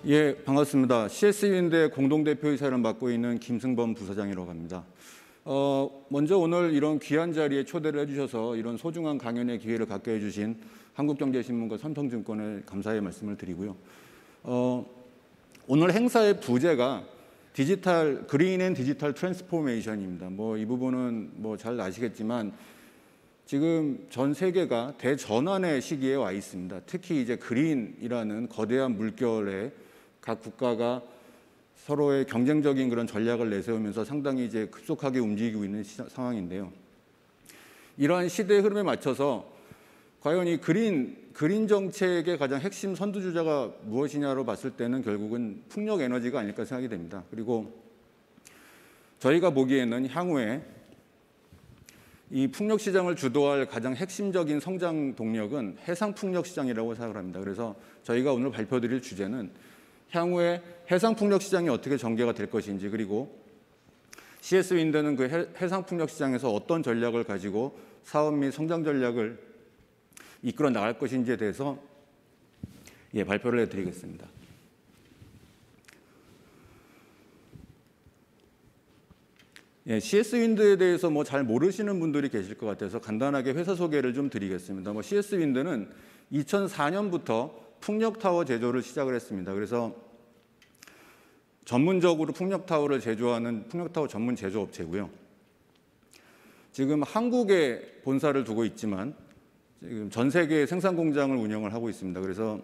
예, 반갑습니다. CS윈드의 공동대표이사를 맡고 있는 김승범 부사장이라고 합니다. 먼저 오늘 이런 귀한 자리에 초대를 해주셔서 이런 소중한 강연의 기회를 갖게 해주신 한국경제신문과 삼성증권에 감사의 말씀을 드리고요. 오늘 행사의 부제가 그린 앤 디지털 트랜스포메이션입니다. 이 부분은 잘 아시겠지만 지금 전 세계가 대전환의 시기에 와 있습니다. 특히 이제 그린이라는 거대한 물결에 각 국가가 서로의 경쟁적인 그런 전략을 내세우면서 상당히 이제 급속하게 움직이고 있는 상황인데요. 이러한 시대의 흐름에 맞춰서 과연 이 그린 정책의 가장 핵심 선두주자가 무엇이냐로 봤을 때는 결국은 풍력 에너지가 아닐까 생각이 됩니다. 그리고 저희가 보기에는 향후에 이 풍력 시장을 주도할 가장 핵심적인 성장 동력은 해상 풍력 시장이라고 생각을 합니다. 그래서 저희가 오늘 발표드릴 주제는 향후에 해상 풍력 시장이 어떻게 전개가 될 것인지, 그리고 CS윈드는 그 해상 풍력 시장에서 어떤 전략을 가지고 사업 및 성장 전략을 이끌어 나갈 것인지에 대해서 발표를 해드리겠습니다. CS윈드에 대해서 잘 모르시는 분들이 계실 것 같아서 간단하게 회사 소개를 좀 드리겠습니다. CS윈드는 2004년부터 풍력타워 제조를 시작을 했습니다. 그래서 전문적으로 풍력타워를 제조하는 풍력타워 전문 제조업체고요. 지금 한국에 본사를 두고 있지만 지금 전 세계 생산 공장을 운영을 하고 있습니다. 그래서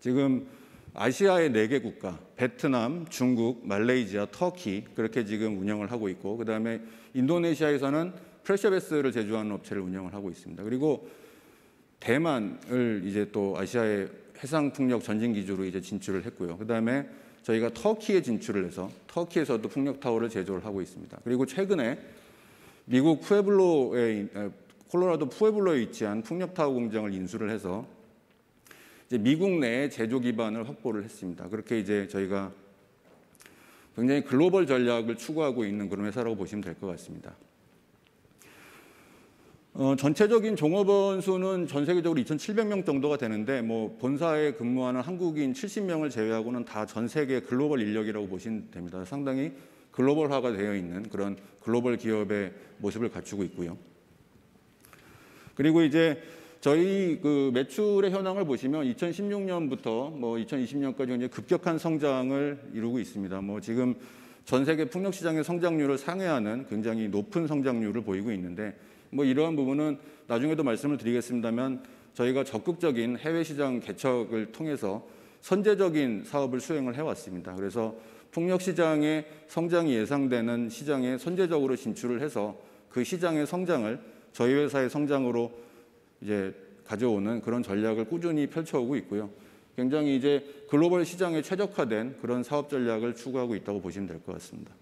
지금 아시아의 4개 국가, 베트남, 중국, 말레이시아, 터키 그렇게 지금 운영을 하고 있고, 그다음에 인도네시아에서는 프레셔베스를 제조하는 업체를 운영을 하고 있습니다. 그리고 대만을 이제 또 아시아의 해상 풍력 전진 기주로 이제 진출을 했고요. 그다음에 저희가 터키에 진출을 해서 터키에서도 풍력 타워를 제조를 하고 있습니다. 그리고 최근에 미국 콜로라도 푸에블로에 위치한 풍력 타워 공장을 인수를 해서 이제 미국 내에 제조 기반을 확보를 했습니다. 그렇게 이제 저희가 굉장히 글로벌 전략을 추구하고 있는 그런 회사라고 보시면 될 것 같습니다. 전체적인 종업원 수는 전 세계적으로 2,700명 정도가 되는데 본사에 근무하는 한국인 70명을 제외하고는 다 전 세계 글로벌 인력이라고 보시면 됩니다. 상당히 글로벌화가 되어 있는 그런 글로벌 기업의 모습을 갖추고 있고요. 그리고 이제 저희 그 매출의 현황을 보시면 2016년부터 2020년까지 이제 급격한 성장을 이루고 있습니다. 지금 전 세계 풍력 시장의 성장률을 상회하는 굉장히 높은 성장률을 보이고 있는데 이러한 부분은 나중에도 말씀을 드리겠습니다만 저희가 적극적인 해외 시장 개척을 통해서 선제적인 사업을 수행을 해왔습니다. 그래서 풍력 시장의 성장이 예상되는 시장에 선제적으로 진출을 해서 그 시장의 성장을 저희 회사의 성장으로 이제 가져오는 그런 전략을 꾸준히 펼쳐오고 있고요. 굉장히 이제 글로벌 시장에 최적화된 그런 사업 전략을 추구하고 있다고 보시면 될 것 같습니다.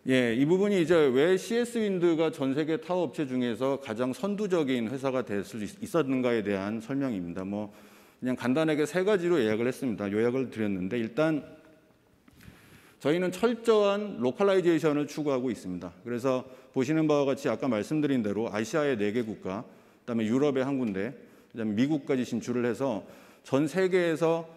이 부분이 이제 왜 CS윈드가 전 세계 타워 업체 중에서 가장 선두적인 회사가 될 수 있었는가에 대한 설명입니다. 그냥 간단하게 3가지로 요약을 드렸는데, 일단 저희는 철저한 로컬라이제이션을 추구하고 있습니다. 그래서 보시는 바와 같이 아까 말씀드린 대로 아시아의 4개 국가, 그다음에 유럽의 한 군데, 그다음에 미국까지 진출을 해서 전 세계에서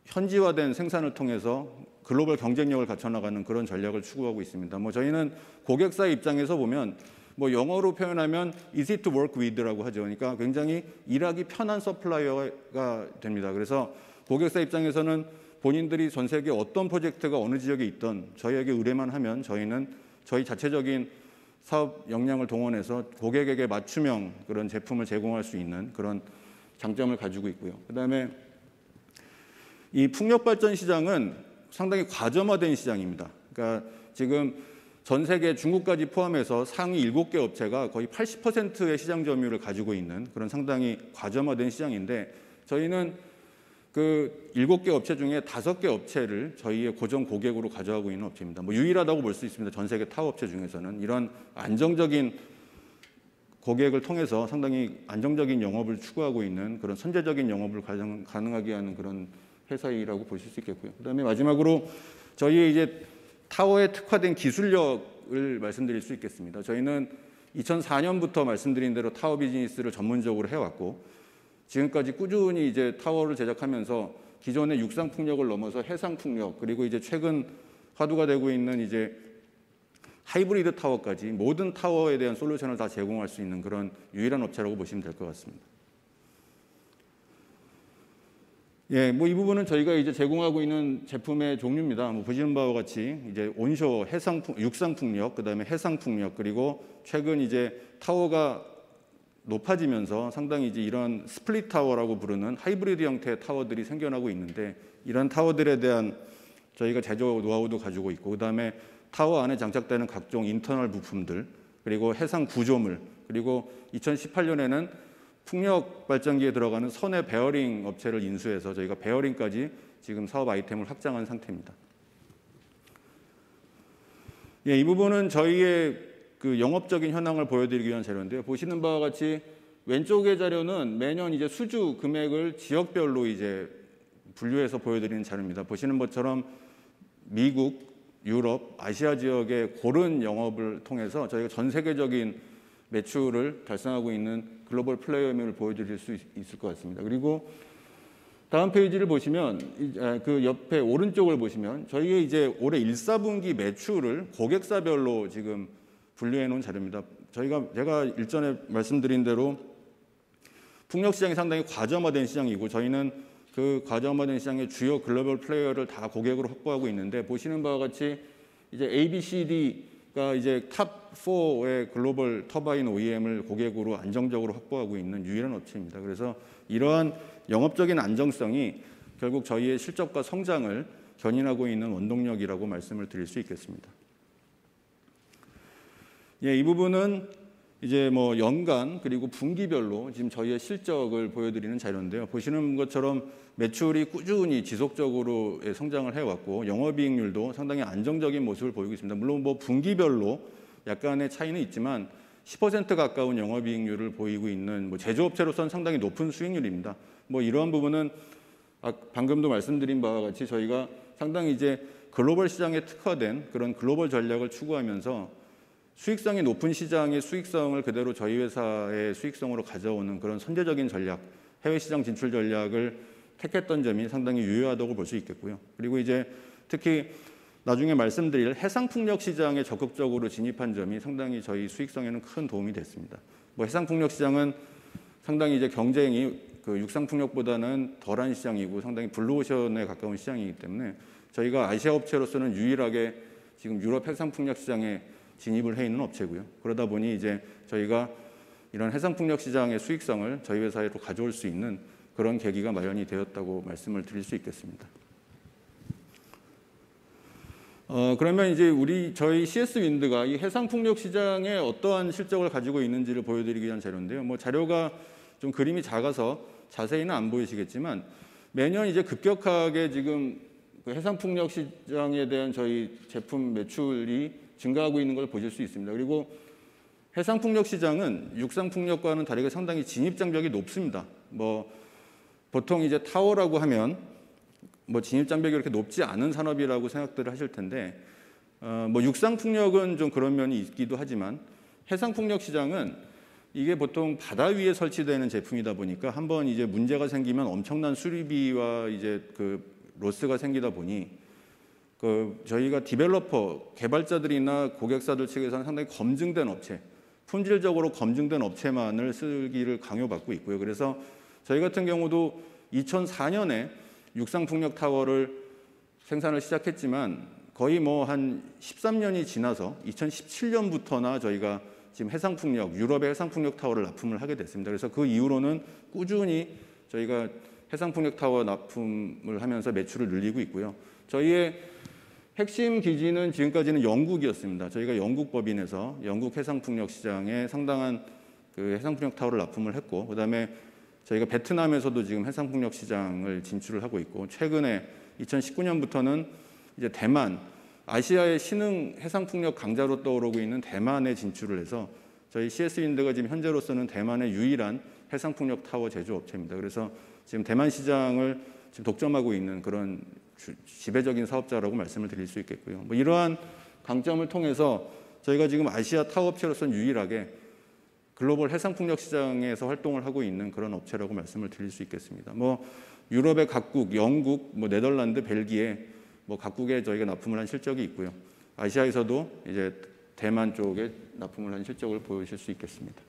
현지화된 생산을 통해서 글로벌 경쟁력을 갖춰나가는 그런 전략을 추구하고 있습니다. 저희는 고객사의 입장에서 보면 영어로 표현하면 easy to work with라고 하죠. 그러니까 굉장히 일하기 편한 서플라이어가 됩니다. 그래서 고객사 입장에서는 본인들이 전 세계 어떤 프로젝트가 어느 지역에 있던 저희에게 의뢰만 하면 저희는 저희 자체적인 사업 역량을 동원해서 고객에게 맞춤형 그런 제품을 제공할 수 있는 그런 장점을 가지고 있고요. 그다음에 이 풍력발전 시장은 상당히 과점화된 시장입니다. 그러니까 지금 전 세계 중국까지 포함해서 상위 7개 업체가 거의 80%의 시장 점유율을 가지고 있는 그런 상당히 과점화된 시장인데, 저희는 그 7개 업체 중에 5개 업체를 저희의 고정 고객으로 가져가고 있는 업체입니다. 유일하다고 볼 수 있습니다. 전 세계 타워 업체 중에서는 이런 안정적인 고객을 통해서 상당히 안정적인 영업을 추구하고 있는 그런 선제적인 영업을 가능하게 하는 그런 회사이라고 보실 수 있겠고요. 그다음에 마지막으로 저희의 이제 타워에 특화된 기술력을 말씀드릴 수 있겠습니다. 저희는 2004년부터 말씀드린 대로 타워 비즈니스를 전문적으로 해왔고, 지금까지 꾸준히 이제 타워를 제작하면서 기존의 육상 풍력을 넘어서 해상 풍력, 그리고 이제 최근 화두가 되고 있는 이제 하이브리드 타워까지 모든 타워에 대한 솔루션을 다 제공할 수 있는 그런 유일한 업체라고 보시면 될 것 같습니다. 예, 뭐 이 부분은 저희가 이제 제공하고 있는 제품의 종류입니다. 뭐 보시는 바와 같이 이제 온쇼 육상 풍력, 그다음에 해상 풍력, 그리고 최근 이제 타워가 높아지면서 상당히 이제 이런 스플릿 타워라고 부르는 하이브리드 형태의 타워들이 생겨나고 있는데, 이런 타워들에 대한 저희가 제조 노하우도 가지고 있고, 그다음에 타워 안에 장착되는 각종 인터널 부품들, 그리고 해상 구조물, 그리고 2018년에는 풍력 발전기에 들어가는 선의 베어링 업체를 인수해서 저희가 베어링까지 지금 사업 아이템을 확장한 상태입니다. 예, 이 부분은 저희의 그 영업적인 현황을 보여드리기 위한 자료인데요. 보시는 바와 같이 왼쪽의 자료는 매년 이제 수주 금액을 지역별로 이제 분류해서 보여드리는 자료입니다. 보시는 것처럼 미국, 유럽, 아시아 지역의 고른 영업을 통해서 저희가 전 세계적인 매출을 달성하고 있는 글로벌 플레이어임을 보여드릴 수 있을 것 같습니다. 그리고 다음 페이지를 보시면 그 옆에 오른쪽을 보시면 저희의 이제 올해 1사분기 매출을 고객사별로 지금 분류해 놓은 자료입니다. 제가 일전에 말씀드린 대로 풍력 시장이 상당히 과점화된 시장이고, 저희는 그 과점화된 시장의 주요 글로벌 플레이어를 다 고객으로 확보하고 있는데, 보시는 바와 같이 이제 ABCD가 이제 탑 4의 글로벌 터바인 OEM을 고객으로 안정적으로 확보하고 있는 유일한 업체입니다. 그래서 이러한 영업적인 안정성이 결국 저희의 실적과 성장을 견인하고 있는 원동력이라고 말씀을 드릴 수 있겠습니다. 예, 이 부분은 이제 뭐 연간 그리고 분기별로 지금 저희의 실적을 보여드리는 자료인데요. 보시는 것처럼 매출이 꾸준히 지속적으로 성장을 해왔고, 영업이익률도 상당히 안정적인 모습을 보이고 있습니다. 물론 뭐 분기별로 약간의 차이는 있지만 10% 가까운 영업이익률을 보이고 있는 뭐 제조업체로서는 상당히 높은 수익률입니다. 뭐 이러한 부분은 방금도 말씀드린 바와 같이 저희가 상당히 이제 글로벌 시장에 특화된 그런 글로벌 전략을 추구하면서 수익성이 높은 시장의 수익성을 그대로 저희 회사의 수익성으로 가져오는 그런 선제적인 전략, 해외 시장 진출 전략을 택했던 점이 상당히 유효하다고 볼 수 있겠고요. 그리고 이제 특히 나중에 말씀드릴 해상풍력 시장에 적극적으로 진입한 점이 상당히 저희 수익성에는 큰 도움이 됐습니다. 뭐 해상풍력 시장은 상당히 이제 경쟁이 그 육상풍력보다는 덜한 시장이고 상당히 블루오션에 가까운 시장이기 때문에 저희가 아시아 업체로서는 유일하게 지금 유럽 해상풍력 시장에 진입을 해 있는 업체고요. 그러다 보니 이제 저희가 이런 해상풍력 시장의 수익성을 저희 회사로 가져올 수 있는 그런 계기가 마련이 되었다고 말씀을 드릴 수 있겠습니다. 그러면 이제 저희 CS 윈드가 이 해상풍력 시장에 어떠한 실적을 가지고 있는지를 보여드리기 위한 자료인데요. 뭐 자료가 좀 그림이 작아서 자세히는 안 보이시겠지만 매년 이제 급격하게 지금 그 해상풍력 시장에 대한 저희 제품 매출이 증가하고 있는 걸 보실 수 있습니다. 그리고 해상풍력 시장은 육상풍력과는 다르게 상당히 진입장벽이 높습니다. 뭐 보통 이제 타워라고 하면 뭐 진입장벽이 그렇게 높지 않은 산업이라고 생각들을 하실 텐데, 뭐 육상풍력은 좀 그런 면이 있기도 하지만 해상풍력 시장은 이게 보통 바다 위에 설치되는 제품이다 보니까 한번 이제 문제가 생기면 엄청난 수리비와 이제 그 로스가 생기다 보니 저희가 디벨로퍼, 개발자들이나 고객사들 측에서는 상당히 검증된 업체, 품질적으로 검증된 업체만을 쓰기를 강요받고 있고요. 그래서 저희 같은 경우도 2004년에 육상풍력 타워를 생산을 시작했지만 거의 뭐 한 13년이 지나서 2017년부터나 저희가 지금 해상풍력, 유럽의 해상풍력 타워를 납품을 하게 됐습니다. 그래서 그 이후로는 꾸준히 저희가 해상풍력 타워 납품을 하면서 매출을 늘리고 있고요. 저희의 핵심 기지는 지금까지는 영국이었습니다. 저희가 영국 법인에서 영국 해상풍력 시장에 상당한 그 해상풍력 타워를 납품을 했고, 그다음에 저희가 베트남에서도 지금 해상풍력 시장을 진출을 하고 있고, 최근에 2019년부터는 이제 대만, 아시아의 신흥 해상풍력 강자로 떠오르고 있는 대만에 진출을 해서 저희 CS 윈드가 지금 현재로서는 대만의 유일한 해상풍력 타워 제조업체입니다. 그래서 지금 대만 시장을 지금 독점하고 있는 그런 지배적인 사업자라고 말씀을 드릴 수 있겠고요. 뭐 이러한 강점을 통해서 저희가 지금 아시아 타워 업체로서는 유일하게 글로벌 해상풍력 시장에서 활동을 하고 있는 그런 업체라고 말씀을 드릴 수 있겠습니다. 뭐 유럽의 각국, 영국, 뭐 네덜란드, 벨기에 뭐 각국에 저희가 납품을 한 실적이 있고요. 아시아에서도 이제 대만 쪽에 납품을 한 실적을 보실 수 있겠습니다.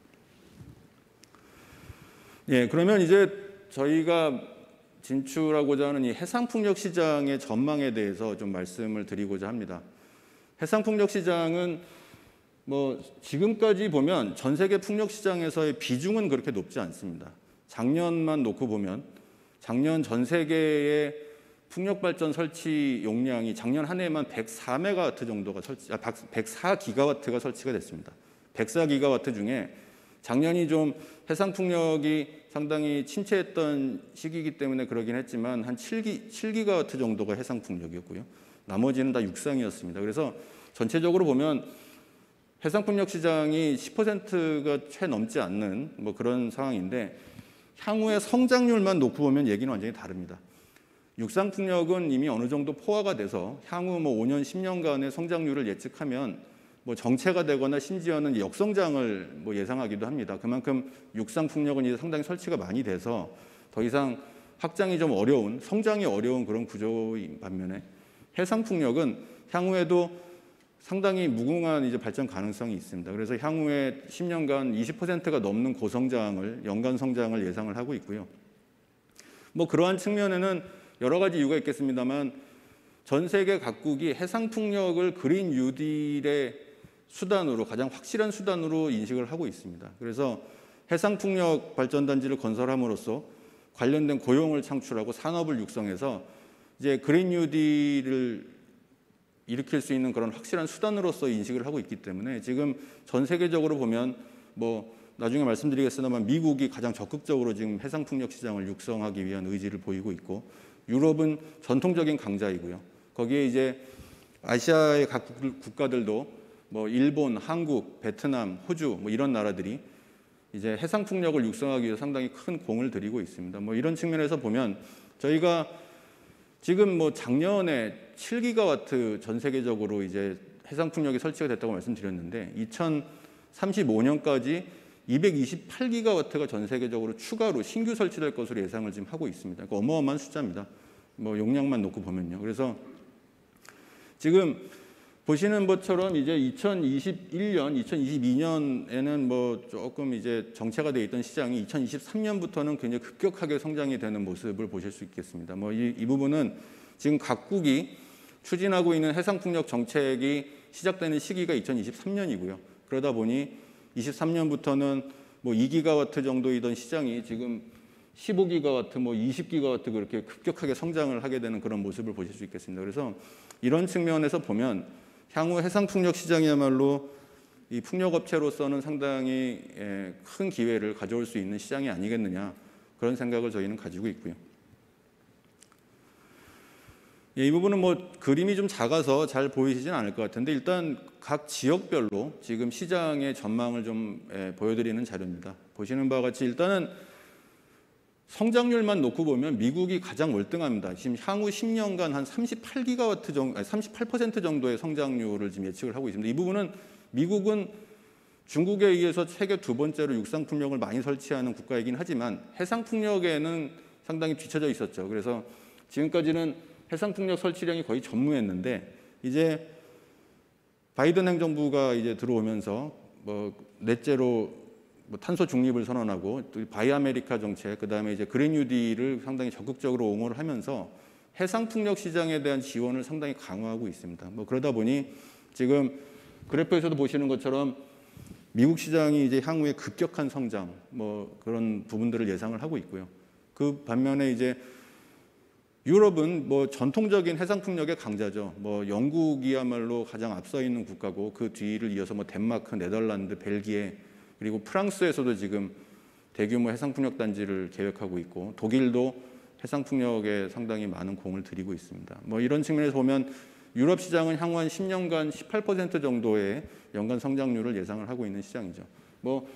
예, 그러면 이제 저희가 진출하고자 하는 이 해상풍력 시장의 전망에 대해서 좀 말씀을 드리고자 합니다. 해상풍력 시장은 뭐 지금까지 보면 전 세계 풍력 시장에서의 비중은 그렇게 높지 않습니다. 작년만 놓고 보면 작년 전 세계의 풍력 발전 설치 용량이 작년 한 해에만 104메가와트 정도가 104기가와트가 설치가 됐습니다. 104기가와트 중에 작년이 좀 해상 풍력이 상당히 침체했던 시기이기 때문에 그러긴 했지만 한 7기가와트 정도가 해상 풍력이었고요. 나머지는 다 육상이었습니다. 그래서 전체적으로 보면 해상 풍력 시장이 10%가 채 넘지 않는 뭐 그런 상황인데 향후의 성장률만 놓고 보면 얘기는 완전히 다릅니다. 육상 풍력은 이미 어느 정도 포화가 돼서 향후 뭐 5년, 10년간의 성장률을 예측하면 뭐 정체가 되거나 심지어는 역성장을 뭐 예상하기도 합니다. 그만큼 육상 풍력은 이제 상당히 설치가 많이 돼서 더 이상 확장이 좀 어려운, 성장이 어려운 그런 구조인 반면에 해상 풍력은 향후에도 상당히 무궁한 이제 발전 가능성이 있습니다. 그래서 향후에 10년간 20%가 넘는 고성장을 연간 성장을 예상을 하고 있고요. 뭐 그러한 측면에는 여러 가지 이유가 있겠습니다만 전 세계 각국이 해상 풍력을 그린 뉴딜의 수단으로 가장 확실한 수단으로 인식을 하고 있습니다. 그래서 해상 풍력 발전 단지를 건설함으로써 관련된 고용을 창출하고 산업을 육성해서 이제 그린 뉴딜을 일으킬 수 있는 그런 확실한 수단으로서 인식을 하고 있기 때문에 지금 전 세계적으로 보면 뭐 나중에 말씀드리겠습니다만 미국이 가장 적극적으로 지금 해상 풍력 시장을 육성하기 위한 의지를 보이고 있고 유럽은 전통적인 강자이고요. 거기에 이제 아시아의 각 국가들도 뭐 일본, 한국, 베트남, 호주 뭐 이런 나라들이 이제 해상 풍력을 육성하기 위해 상당히 큰 공을 들이고 있습니다. 뭐 이런 측면에서 보면 저희가 지금 뭐 작년에 7기가와트 전 세계적으로 이제 해상 풍력이 설치가 됐다고 말씀드렸는데 2035년까지 228기가와트가 전 세계적으로 추가로 신규 설치될 것으로 예상을 지금 하고 있습니다. 그러니까 어마어마한 숫자입니다. 뭐 용량만 놓고 보면요. 그래서 지금 보시는 것처럼 이제 2021년, 2022년에는 뭐 조금 이제 정체가 돼 있던 시장이 2023년부터는 굉장히 급격하게 성장이 되는 모습을 보실 수 있겠습니다. 뭐 이 부분은 지금 각국이 추진하고 있는 해상풍력 정책이 시작되는 시기가 2023년이고요. 그러다 보니 23년부터는 뭐 2기가와트 정도이던 시장이 지금 15기가와트, 뭐 20기가와트 그렇게 급격하게 성장을 하게 되는 그런 모습을 보실 수 있겠습니다. 그래서 이런 측면에서 보면 향후 해상풍력 시장이야말로 이 풍력업체로서는 상당히 큰 기회를 가져올 수 있는 시장이 아니겠느냐 그런 생각을 저희는 가지고 있고요. 이 부분은 뭐 그림이 좀 작아서 잘 보이시진 않을 것 같은데 일단 각 지역별로 지금 시장의 전망을 좀 보여드리는 자료입니다. 보시는 바와 같이 일단은 성장률만 놓고 보면 미국이 가장 월등합니다. 지금 향후 10년간 한 38기가와트 정도, 38% 정도의 성장률을 지금 예측을 하고 있습니다. 이 부분은 미국은 중국에 의해서 세계 두 번째로 육상 풍력을 많이 설치하는 국가이긴 하지만 해상 풍력에는 상당히 뒤처져 있었죠. 그래서 지금까지는 해상 풍력 설치량이 거의 전무했는데 이제 바이든 행정부가 이제 들어오면서 뭐 넷째로 뭐 탄소 중립을 선언하고 또 바이 아메리카 정책, 그다음에 이제 그린 뉴딜을 상당히 적극적으로 옹호를 하면서 해상 풍력 시장에 대한 지원을 상당히 강화하고 있습니다. 뭐 그러다 보니 지금 그래프에서도 보시는 것처럼 미국 시장이 이제 향후에 급격한 성장 뭐 그런 부분들을 예상을 하고 있고요. 그 반면에 이제 유럽은 뭐 전통적인 해상 풍력의 강자죠. 뭐 영국이야말로 가장 앞서 있는 국가고 그 뒤를 이어서 뭐 덴마크, 네덜란드, 벨기에 그리고 프랑스에서도 지금 대규모 해상풍력 단지를 계획하고 있고 독일도 해상풍력에 상당히 많은 공을 들이고 있습니다. 뭐 이런 측면에서 보면 유럽 시장은 향후 한 10년간 18% 정도의 연간 성장률을 예상을 하고 있는 시장이죠. 뭐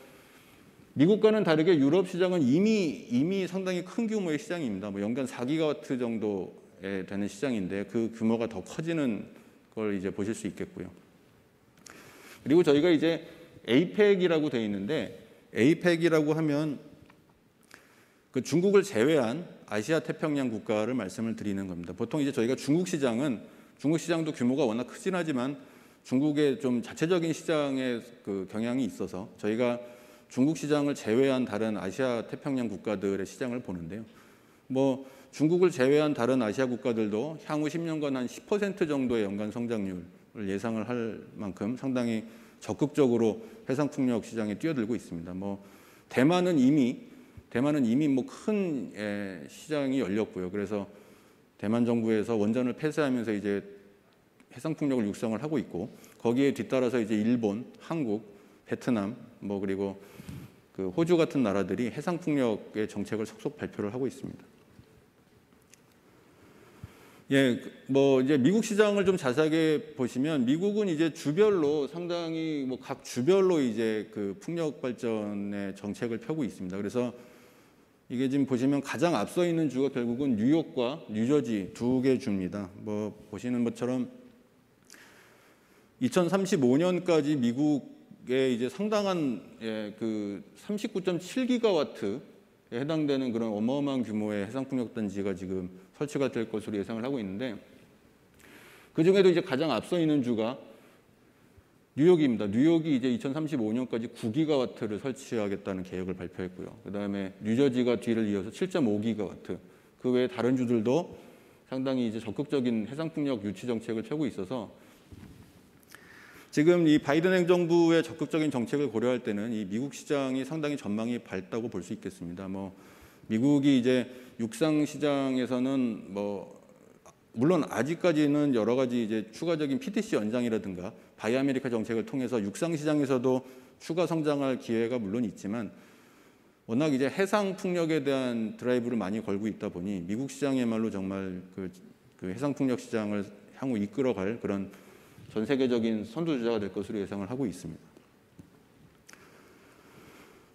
미국과는 다르게 유럽 시장은 이미 상당히 큰 규모의 시장입니다. 뭐 연간 4기가와트 정도에 되는 시장인데 그 규모가 더 커지는 걸 이제 보실 수 있겠고요. 그리고 저희가 이제 APEC이라고 되어 있는데 에이펙이라고 하면 그 중국을 제외한 아시아 태평양 국가를 말씀을 드리는 겁니다. 보통 이제 저희가 중국 시장도 규모가 워낙 크진 하지만 중국의 좀 자체적인 시장의 그 경향이 있어서 저희가 중국 시장을 제외한 다른 아시아 태평양 국가들의 시장을 보는데요. 뭐 중국을 제외한 다른 아시아 국가들도 향후 10년간 한 10% 정도의 연간 성장률을 예상을 할 만큼 상당히 적극적으로 해상풍력 시장에 뛰어들고 있습니다. 뭐 대만은 이미 뭐 큰 시장이 열렸고요. 그래서 대만 정부에서 원전을 폐쇄하면서 이제 해상풍력을 육성을 하고 있고 거기에 뒤따라서 이제 일본, 한국, 베트남 뭐 그리고 그 호주 같은 나라들이 해상풍력의 정책을 속속 발표를 하고 있습니다. 예, 뭐 이제 미국 시장을 좀 자세하게 보시면 미국은 이제 주별로 상당히 뭐 각 주별로 이제 그 풍력 발전의 정책을 펴고 있습니다. 그래서 이게 지금 보시면 가장 앞서 있는 주가 결국은 뉴욕과 뉴저지 두 개 주입니다. 뭐 보시는 것처럼 2035년까지 미국에 이제 상당한 그 39.7기가와트에 해당되는 그런 어마어마한 규모의 해상풍력 단지가 지금 설치가 될 것으로 예상을 하고 있는데 그 중에도 이제 가장 앞서 있는 주가 뉴욕입니다. 뉴욕이 이제 2035년까지 9기가와트를 설치하겠다는 계획을 발표했고요. 그다음에 뉴저지가 뒤를 이어서 7.5기가와트. 그 외에 다른 주들도 상당히 이제 적극적인 해상풍력 유치 정책을 펴고 있어서 지금 이 바이든 행정부의 적극적인 정책을 고려할 때는 이 미국 시장이 상당히 전망이 밝다고 볼 수 있겠습니다. 뭐 미국이 이제 육상 시장에서는 뭐 물론 아직까지는 여러 가지 이제 추가적인 PTC 연장이라든가 바이 아메리카 정책을 통해서 육상 시장에서도 추가 성장할 기회가 물론 있지만 워낙 이제 해상 풍력에 대한 드라이브를 많이 걸고 있다 보니 미국 시장이야말로 정말 그 해상 풍력 시장을 향후 이끌어갈 그런 전 세계적인 선두주자가 될 것으로 예상을 하고 있습니다.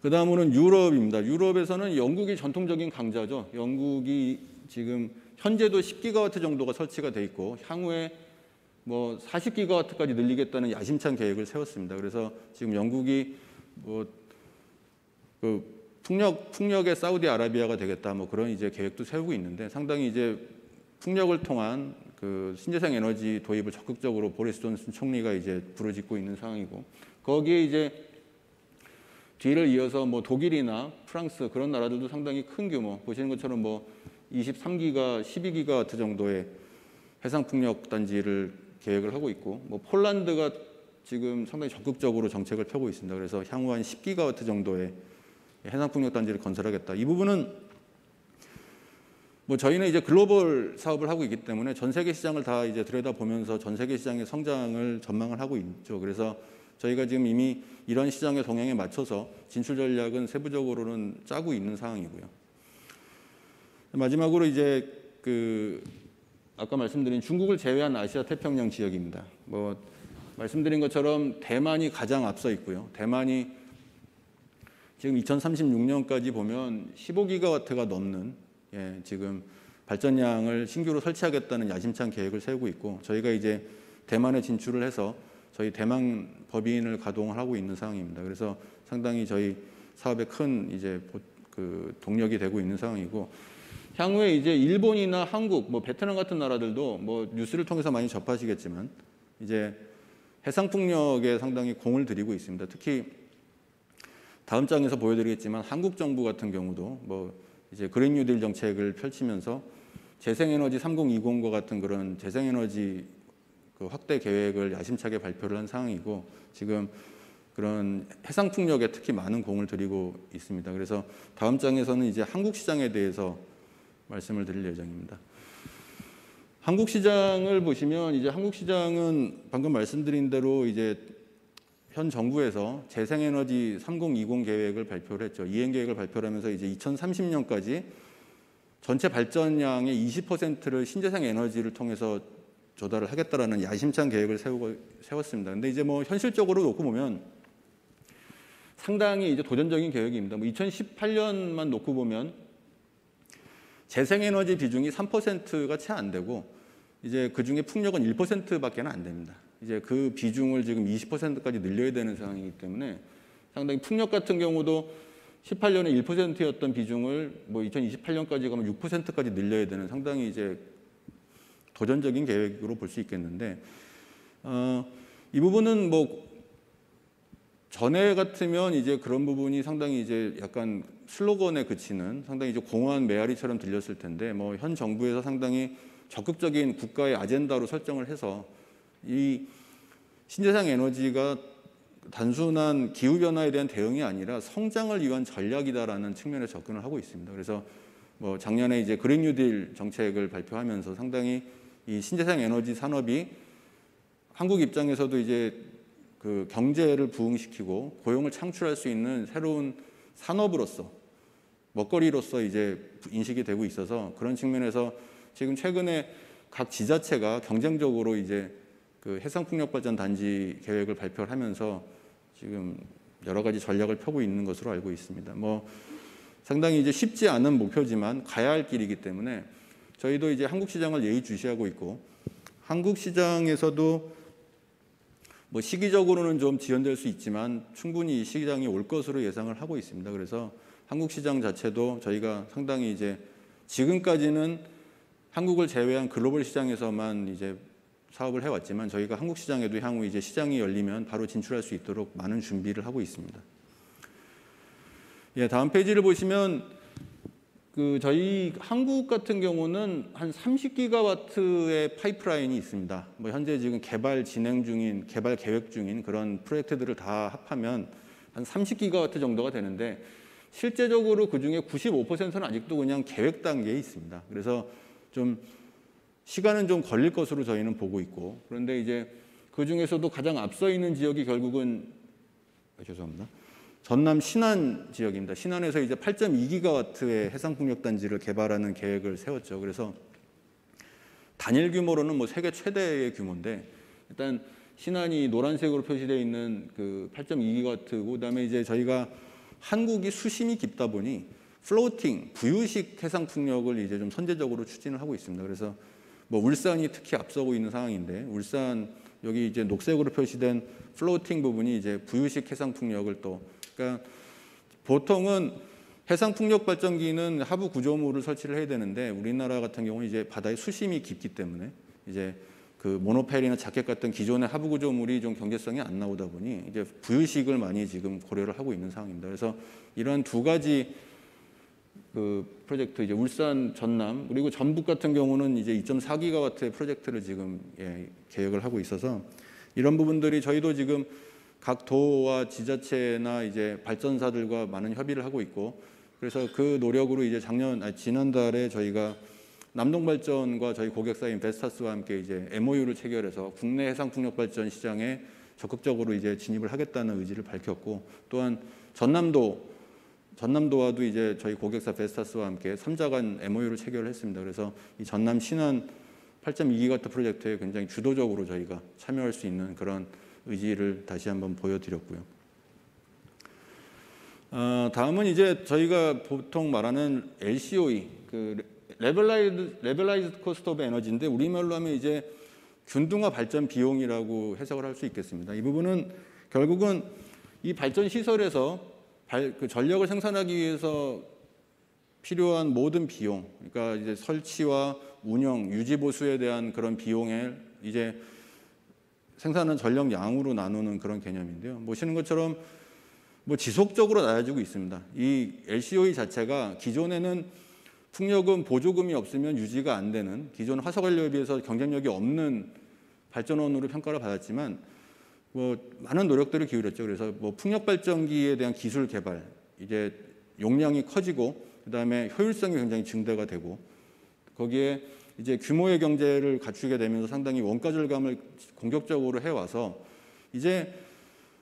그 다음으로는 유럽입니다. 유럽에서는 영국이 전통적인 강자죠. 영국이 지금 현재도 10기가와트 정도가 설치가 돼 있고 향후에 뭐 40기가와트까지 늘리겠다는 야심찬 계획을 세웠습니다. 그래서 지금 영국이 뭐 그 풍력의 사우디아라비아가 되겠다 뭐 그런 이제 계획도 세우고 있는데 상당히 이제 풍력을 통한 그 신재생 에너지 도입을 적극적으로 보리스 존슨 총리가 이제 부르짖고 있는 상황이고 거기에 이제 뒤를 이어서 뭐 독일이나 프랑스 그런 나라들도 상당히 큰 규모 보시는 것처럼 뭐 23기가, 12기가와트 정도의 해상풍력 단지를 계획을 하고 있고 뭐 폴란드가 지금 상당히 적극적으로 정책을 펴고 있습니다. 그래서 향후 한 10기가와트 정도의 해상풍력 단지를 건설하겠다. 이 부분은 뭐 저희는 이제 글로벌 사업을 하고 있기 때문에 전 세계 시장을 다 이제 들여다보면서 전 세계 시장의 성장을 전망을 하고 있죠. 그래서 저희가 지금 이미 이런 시장의 동향에 맞춰서 진출 전략은 세부적으로는 짜고 있는 상황이고요. 마지막으로 이제 그 아까 말씀드린 중국을 제외한 아시아 태평양 지역입니다. 뭐 말씀드린 것처럼 대만이 가장 앞서 있고요. 대만이 지금 2036년까지 보면 15기가와트가 넘는 지금 발전량을 신규로 설치하겠다는 야심찬 계획을 세우고 있고 저희가 이제 대만에 진출을 해서 저희 대만 법인을 가동을 하고 있는 상황입니다. 그래서 상당히 저희 사업에 큰 이제 그 동력이 되고 있는 상황이고 향후에 이제 일본이나 한국, 뭐 베트남 같은 나라들도 뭐 뉴스를 통해서 많이 접하시겠지만 이제 해상풍력에 상당히 공을 들이고 있습니다. 특히 다음 장에서 보여드리겠지만 한국 정부 같은 경우도 뭐 이제 그린 뉴딜 정책을 펼치면서 재생에너지 3020과 같은 그런 재생에너지 그 확대 계획을 야심차게 발표를 한 상황이고 지금 그런 해상풍력에 특히 많은 공을 들이고 있습니다. 그래서 다음 장에서는 이제 한국 시장에 대해서 말씀을 드릴 예정입니다. 한국 시장을 보시면 이제 한국 시장은 방금 말씀드린 대로 이제 현 정부에서 재생에너지 3020 계획을 발표를 했죠. 이행 계획을 발표를 하면서 이제 2030년까지 전체 발전량의 20%를 신재생 에너지를 통해서 조달을 하겠다라는 야심찬 계획을 세웠습니다. 근데 이제 뭐 현실적으로 놓고 보면 상당히 이제 도전적인 계획입니다. 뭐 2018년만 놓고 보면 재생에너지 비중이 3%가 채 안 되고 이제 그 중에 풍력은 1%밖에 안 됩니다. 이제 그 비중을 지금 20%까지 늘려야 되는 상황이기 때문에 상당히 풍력 같은 경우도 18년에 1%였던 비중을 뭐 2028년까지 가면 6%까지 늘려야 되는 상당히 이제 도전적인 계획으로 볼 수 있겠는데, 이 부분은 뭐 전에 같으면 이제 그런 부분이 상당히 이제 약간 슬로건에 그치는 상당히 이제 공허한 메아리처럼 들렸을 텐데, 뭐 현 정부에서 상당히 적극적인 국가의 아젠다로 설정을 해서 이 신재생 에너지가 단순한 기후 변화에 대한 대응이 아니라 성장을 위한 전략이다라는 측면에 접근을 하고 있습니다. 그래서 뭐 작년에 이제 그린 뉴딜 정책을 발표하면서 상당히 이 신재생 에너지 산업이 한국 입장에서도 이제 그 경제를 부흥시키고 고용을 창출할 수 있는 새로운 산업으로서 먹거리로서 이제 인식이 되고 있어서, 그런 측면에서 지금 최근에 각 지자체가 경쟁적으로 이제 그 해상풍력발전 단지 계획을 발표를 하면서 지금 여러 가지 전략을 펴고 있는 것으로 알고 있습니다. 뭐 상당히 이제 쉽지 않은 목표지만 가야 할 길이기 때문에 저희도 이제 한국 시장을 예의주시하고 있고, 한국 시장에서도 뭐 시기적으로는 좀 지연될 수 있지만 충분히 이 시장이 올 것으로 예상을 하고 있습니다. 그래서 한국 시장 자체도 저희가 상당히 이제 지금까지는 한국을 제외한 글로벌 시장에서만 이제 사업을 해왔지만, 저희가 한국 시장에도 향후 이제 시장이 열리면 바로 진출할 수 있도록 많은 준비를 하고 있습니다. 예, 다음 페이지를 보시면 그 저희 한국 같은 경우는 한 30기가와트의 파이프라인이 있습니다. 뭐 현재 지금 개발 계획 중인 그런 프로젝트들을 다 합하면 한 30기가와트 정도가 되는데, 실제적으로 그 중에 95%는 아직도 그냥 계획 단계에 있습니다. 그래서 좀 시간은 좀 걸릴 것으로 저희는 보고 있고, 그런데 이제 그 중에서도 가장 앞서 있는 지역이 결국은 죄송합니다. 전남 신안 지역입니다. 신안에서 이제 8.2기가와트의 해상풍력 단지를 개발하는 계획을 세웠죠. 그래서 단일 규모로는 뭐 세계 최대의 규모인데, 일단 신안이 노란색으로 표시되어 있는 그 8.2기가와트고, 그다음에 이제 저희가 한국이 수심이 깊다 보니 플로팅, 부유식 해상풍력을 이제 좀 선제적으로 추진을 하고 있습니다. 그래서 뭐 울산이 특히 앞서고 있는 상황인데, 울산 여기 이제 녹색으로 표시된 플로팅 부분이 이제 부유식 해상풍력을 또, 그러니까 보통은 해상풍력 발전기는 하부 구조물을 설치를 해야 되는데, 우리나라 같은 경우는 이제 바다의 수심이 깊기 때문에 이제 그 모노펠이나 자켓 같은 기존의 하부 구조물이 좀 경제성이 안 나오다 보니 이제 부유식을 많이 지금 고려를 하고 있는 상황입니다. 그래서 이런 두 가지 그 프로젝트, 이제 울산, 전남, 그리고 전북 같은 경우는 이제 2.4기가와트의 프로젝트를 지금 계획을 하고 있어서, 이런 부분들이 저희도 지금 각 도와 지자체나 이제 발전사들과 많은 협의를 하고 있고, 그래서 그 노력으로 이제 지난달에 저희가 남동발전과 저희 고객사인 베스타스와 함께 이제 MOU를 체결해서 국내 해상풍력 발전 시장에 적극적으로 이제 진입을 하겠다는 의지를 밝혔고, 또한 전남도와도 이제 저희 고객사 베스타스와 함께 3자 간 MOU를 체결을 했습니다. 그래서 이 전남 신안 8.2기가와트 프로젝트에 굉장히 주도적으로 저희가 참여할 수 있는 그런 의지를 다시 한번 보여드렸고요. 다음은 이제 저희가 보통 말하는 LCOE, 그 레벨라이즈드 코스트 오브 에너지인데, 우리말로 하면 이제 균등화 발전 비용이라고 해석을 할 수 있겠습니다. 이 부분은 결국은 이 발전 시설에서 그 전력을 생산하기 위해서 필요한 모든 비용, 그러니까 이제 설치와 운영, 유지 보수에 대한 그런 비용을 이제 생산한 전력 양으로 나누는 그런 개념인데요. 보시는 것처럼 뭐 지속적으로 낮아지고 있습니다. 이 LCOE 자체가 기존에는 풍력은 보조금이 없으면 유지가 안 되는, 기존 화석연료에 비해서 경쟁력이 없는 발전원으로 평가를 받았지만 뭐 많은 노력들을 기울였죠. 그래서 뭐 풍력 발전기에 대한 기술 개발, 이제 용량이 커지고 그다음에 효율성이 굉장히 증대가 되고, 거기에 이제 규모의 경제를 갖추게 되면서 상당히 원가 절감을 공격적으로 해와서 이제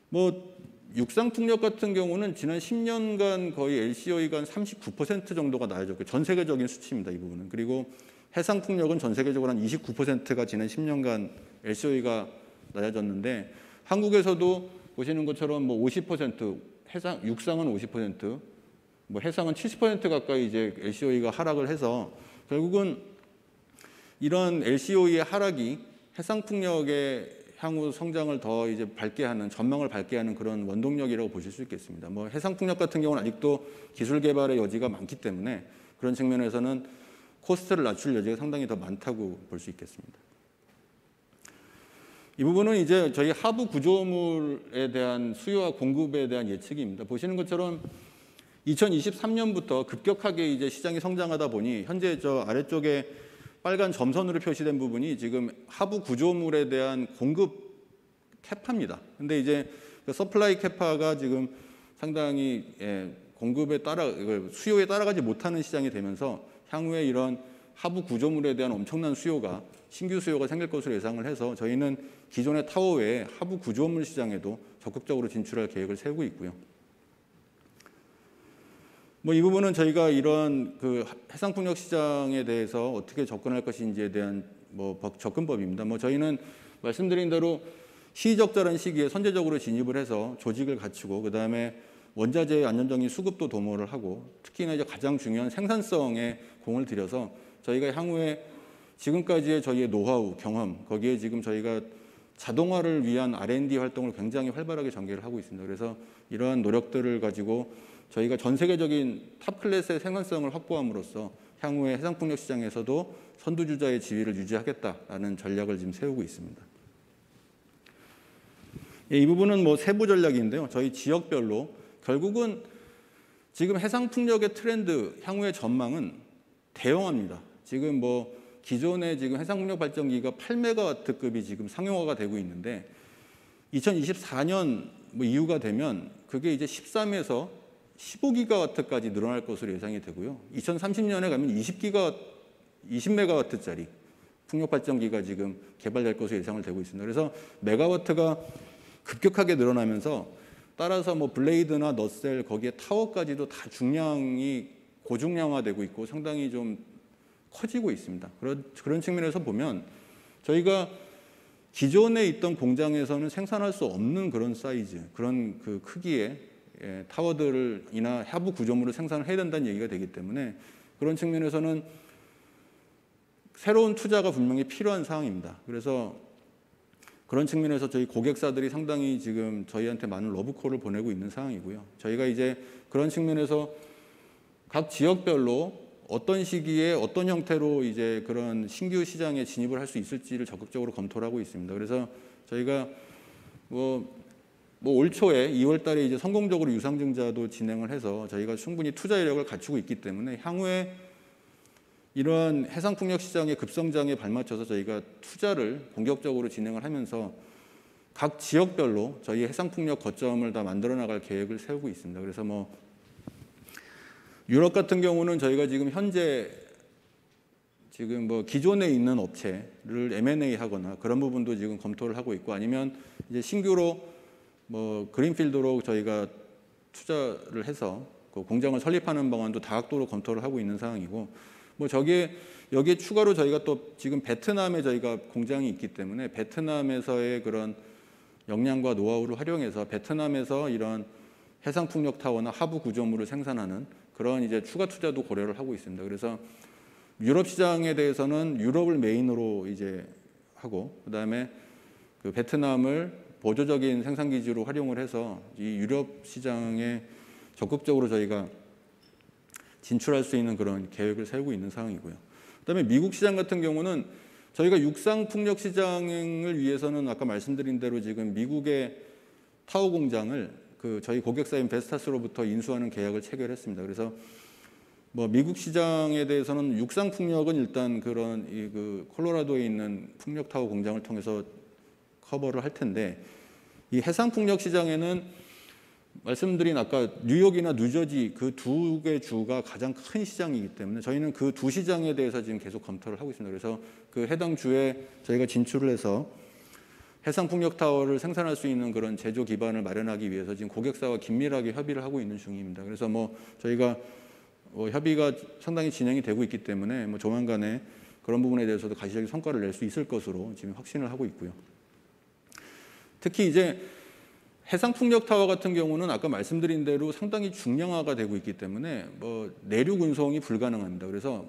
뭐 육상풍력 같은 경우는 지난 10년간 거의 LCOE가 한 39% 정도가 낮아졌고, 전 세계적인 수치입니다, 이 부분은. 그리고 해상풍력은 전 세계적으로 한 29%가 지난 10년간 LCOE가 낮아졌는데, 한국에서도 보시는 것처럼 뭐 50%, 육상은 50%, 뭐 해상은 70% 가까이 이제 LCOE가 하락을 해서, 결국은 이런 LCOE의 하락이 해상풍력의 향후 성장을 더 이제 밝게 하는, 전망을 밝게 하는 그런 원동력이라고 보실 수 있겠습니다. 뭐 해상풍력 같은 경우는 아직도 기술 개발의 여지가 많기 때문에 그런 측면에서는 코스트를 낮출 여지가 상당히 더 많다고 볼 수 있겠습니다. 이 부분은 이제 저희 하부 구조물에 대한 수요와 공급에 대한 예측입니다. 보시는 것처럼 2023년부터 급격하게 이제 시장이 성장하다 보니 현재 저 아래쪽에 빨간 점선으로 표시된 부분이 지금 하부 구조물에 대한 공급 캐파입니다. 근데 이제 그 서플라이 캐파가 지금 상당히 공급에 따라 수요에 따라가지 못하는 시장이 되면서 향후에 이런 하부 구조물에 대한 엄청난 수요가 신규 수요가 생길 것으로 예상을 해서 저희는 기존의 타워 외에 하부 구조물 시장에도 적극적으로 진출할 계획을 세우고 있고요. 뭐 이 부분은 저희가 이런 그 해상풍력 시장에 대해서 어떻게 접근할 것인지에 대한 뭐 접근법입니다. 뭐 저희는 말씀드린 대로 시의적절한 시기에 선제적으로 진입을 해서 조직을 갖추고 그다음에 원자재의 안정적인 수급도 도모를 하고 특히나 이제 가장 중요한 생산성에 공을 들여서 저희가 향후에 지금까지의 저희의 노하우, 경험 거기에 지금 저희가 자동화를 위한 R&D 활동을 굉장히 활발하게 전개를 하고 있습니다. 그래서 이러한 노력들을 가지고 저희가 전 세계적인 탑 클래스의 생산성을 확보함으로써 향후에 해상풍력 시장에서도 선두주자의 지위를 유지하겠다라는 전략을 지금 세우고 있습니다. 이 부분은 뭐 세부 전략인데요. 저희 지역별로 결국은 지금 해상풍력의 트렌드, 향후의 전망은 대형화입니다. 지금 뭐 기존의 지금 해상풍력 발전기가 8메가와트급이 지금 상용화가 되고 있는데 2024년 뭐 이후가 되면 그게 이제 13에서 15기가와트까지 늘어날 것으로 예상이 되고요. 2030년에 가면 20메가와트짜리 풍력 발전기가 지금 개발될 것으로 예상을 되고 있습니다. 그래서 메가와트가 급격하게 늘어나면서 따라서 뭐 블레이드나 넛셀 거기에 타워까지도 다 중량이 고중량화되고 있고 상당히 좀 커지고 있습니다. 그런 측면에서 보면 저희가 기존에 있던 공장에서는 생산할 수 없는 그런 사이즈, 그런 그 크기의 타워들이나 하부 구조물을 생산을 해야 된다는 얘기가 되기 때문에 그런 측면에서는 새로운 투자가 분명히 필요한 상황입니다. 그래서 그런 측면에서 저희 고객사들이 상당히 지금 저희한테 많은 러브콜을 보내고 있는 상황이고요. 저희가 이제 그런 측면에서 각 지역별로 어떤 시기에 어떤 형태로 이제 그런 신규 시장에 진입을 할 수 있을지를 적극적으로 검토를 하고 있습니다. 그래서 저희가 올 초에 2월 달에 이제 성공적으로 유상증자도 진행을 해서 저희가 충분히 투자 이력을 갖추고 있기 때문에 향후에 이러한 해상풍력 시장의 급성장에 발맞춰서 저희가 투자를 공격적으로 진행을 하면서 각 지역별로 저희 해상풍력 거점을 다 만들어 나갈 계획을 세우고 있습니다. 그래서 뭐 유럽 같은 경우는 저희가 지금 현재 지금 뭐 기존에 있는 업체를 M&A 하거나 그런 부분도 지금 검토를 하고 있고 아니면 이제 신규로 뭐 그린필드로 저희가 투자를 해서 그 공장을 설립하는 방안도 다각도로 검토를 하고 있는 상황이고 뭐 여기에 추가로 저희가 또 지금 베트남에 저희가 공장이 있기 때문에 베트남에서의 그런 역량과 노하우를 활용해서 베트남에서 이런 해상풍력 타워나 하부 구조물을 생산하는 그런 이제 추가 투자도 고려를 하고 있습니다. 그래서 유럽 시장에 대해서는 유럽을 메인으로 이제 하고 그다음에 그 베트남을 보조적인 생산 기지로 활용을 해서 이 유럽 시장에 적극적으로 저희가 진출할 수 있는 그런 계획을 세우고 있는 상황이고요. 그다음에 미국 시장 같은 경우는 저희가 육상 풍력 시장을 위해서는 아까 말씀드린 대로 지금 미국의 타워 공장을 그 저희 고객사인 베스타스로부터 인수하는 계약을 체결했습니다. 그래서 뭐 미국 시장에 대해서는 육상 풍력은 일단 그런 그 콜로라도에 있는 풍력 타워 공장을 통해서 커버를 할 텐데 이 해상 풍력 시장에는 말씀드린 아까 뉴욕이나 뉴저지 그 두 개 주가 가장 큰 시장이기 때문에 저희는 그 두 시장에 대해서 지금 계속 검토를 하고 있습니다. 그래서 그 해당 주에 저희가 진출을 해서 해상 풍력 타워를 생산할 수 있는 그런 제조 기반을 마련하기 위해서 지금 고객사와 긴밀하게 협의를 하고 있는 중입니다. 그래서 뭐 저희가 협의가 상당히 진행이 되고 있기 때문에 뭐 조만간에 그런 부분에 대해서도 가시적인 성과를 낼 수 있을 것으로 지금 확신을 하고 있고요. 특히 이제 해상풍력 타워 같은 경우는 아까 말씀드린 대로 상당히 중량화가 되고 있기 때문에 뭐 내륙 운송이 불가능합니다. 그래서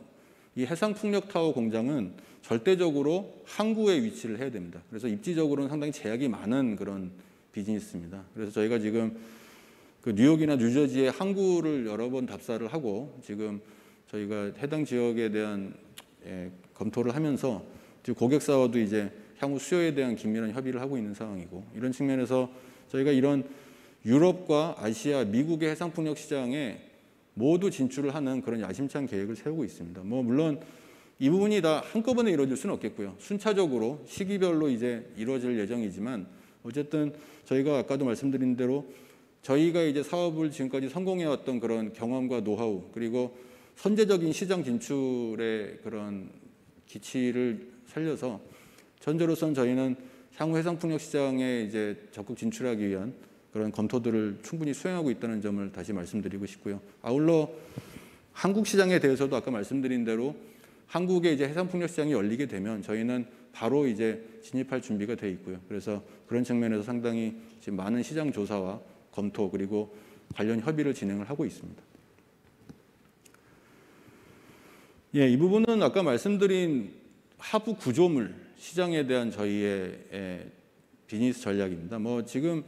이 해상풍력타워 공장은 절대적으로 항구에 위치를 해야 됩니다. 그래서 입지적으로는 상당히 제약이 많은 그런 비즈니스입니다. 그래서 저희가 지금 그 뉴욕이나 뉴저지에 항구를 여러 번 답사를 하고 지금 저희가 해당 지역에 대한 검토를 하면서 지금 고객사와도 이제 향후 수요에 대한 긴밀한 협의를 하고 있는 상황이고, 이런 측면에서 저희가 이런 유럽과 아시아, 미국의 해상풍력 시장에 모두 진출을 하는 그런 야심찬 계획을 세우고 있습니다. 뭐 물론 이 부분이 다 한꺼번에 이루어질 수는 없겠고요. 순차적으로 시기별로 이제 이루어질 예정이지만, 어쨌든 저희가 아까도 말씀드린 대로 저희가 이제 사업을 지금까지 성공해왔던 그런 경험과 노하우, 그리고 선제적인 시장 진출의 그런 기치를 살려서 현재로서는 저희는 향후 해상풍력 시장에 이제 적극 진출하기 위한 그런 검토들을 충분히 수행하고 있다는 점을 다시 말씀드리고 싶고요. 아울러 한국 시장에 대해서도 아까 말씀드린 대로 한국의 이제 해상풍력 시장이 열리게 되면 저희는 바로 이제 진입할 준비가 돼 있고요. 그래서 그런 측면에서 상당히 지금 많은 시장 조사와 검토 그리고 관련 협의를 진행을 하고 있습니다. 예, 이 부분은 아까 말씀드린 하부 구조물 시장에 대한 저희의 비즈니스 전략입니다. 뭐 지금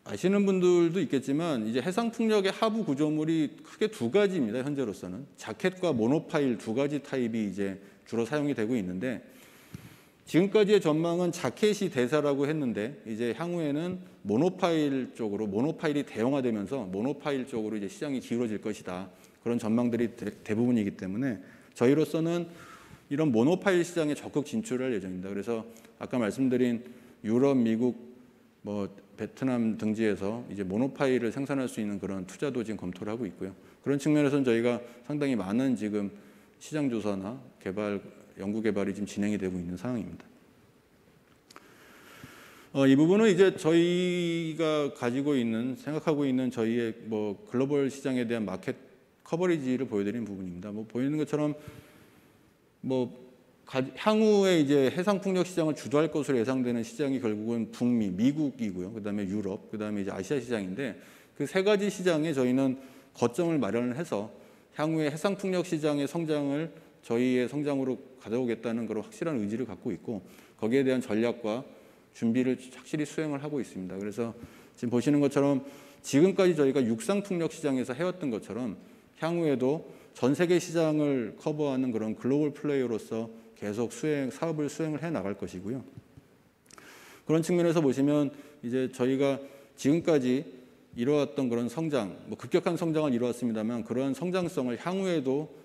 아시는 분들도 있겠지만 이제 해상풍력의 하부 구조물이 크게 두 가지입니다. 현재로서는 자켓과 모노파일 두 가지 타입이 이제 주로 사용이 되고 있는데, 지금까지의 전망은 자켓이 대세라고 했는데 이제 향후에는 모노파일 쪽으로, 모노파일이 대형화되면서 모노파일 쪽으로 이제 시장이 기울어질 것이다, 그런 전망들이 대부분이기 때문에 저희로서는 이런 모노파일 시장에 적극 진출할 예정입니다. 그래서 아까 말씀드린 유럽, 미국, 뭐 베트남 등지에서 이제 모노파일을 생산할 수 있는 그런 투자도 지금 검토를 하고 있고요. 그런 측면에서는 저희가 상당히 많은 지금 시장 조사나 개발, 연구 개발이 지금 진행이 되고 있는 상황입니다. 이 부분은 이제 저희가 가지고 있는, 생각하고 있는 저희의 뭐 글로벌 시장에 대한 마켓 커버리지를 보여드리는 부분입니다. 뭐 보이는 것처럼 뭐 향후에 이제 해상풍력 시장을 주도할 것으로 예상되는 시장이 결국은 북미, 미국이고요. 그다음에 유럽, 그다음에 이제 아시아 시장인데, 그 세 가지 시장에 저희는 거점을 마련을 해서 향후에 해상풍력 시장의 성장을 저희의 성장으로 가져오겠다는 그런 확실한 의지를 갖고 있고, 거기에 대한 전략과 준비를 확실히 수행을 하고 있습니다. 그래서 지금 보시는 것처럼 지금까지 저희가 육상풍력 시장에서 해왔던 것처럼 향후에도 전 세계 시장을 커버하는 그런 글로벌 플레이어로서 계속 사업을 수행을 해 나갈 것이고요. 그런 측면에서 보시면 이제 저희가 지금까지 이뤄왔던 그런 성장, 뭐 급격한 성장을 이루었습니다만 그러한 성장성을 향후에도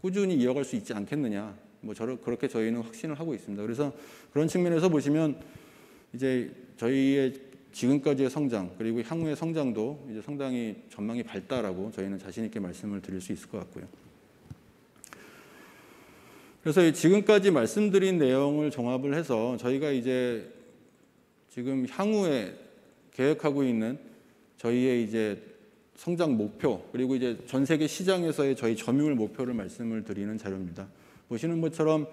꾸준히 이어갈 수 있지 않겠느냐, 뭐 그렇게 저희는 확신을 하고 있습니다. 그래서 그런 측면에서 보시면 이제 저희의 지금까지의 성장 그리고 향후의 성장도 이제 상당히 전망이 밝다라고 저희는 자신 있게 말씀을 드릴 수 있을 것 같고요. 그래서 지금까지 말씀드린 내용을 종합을 해서 저희가 이제 지금 향후에 계획하고 있는 저희의 이제 성장 목표, 그리고 이제 전 세계 시장에서의 저희 점유율 목표를 말씀을 드리는 자료입니다. 보시는 것처럼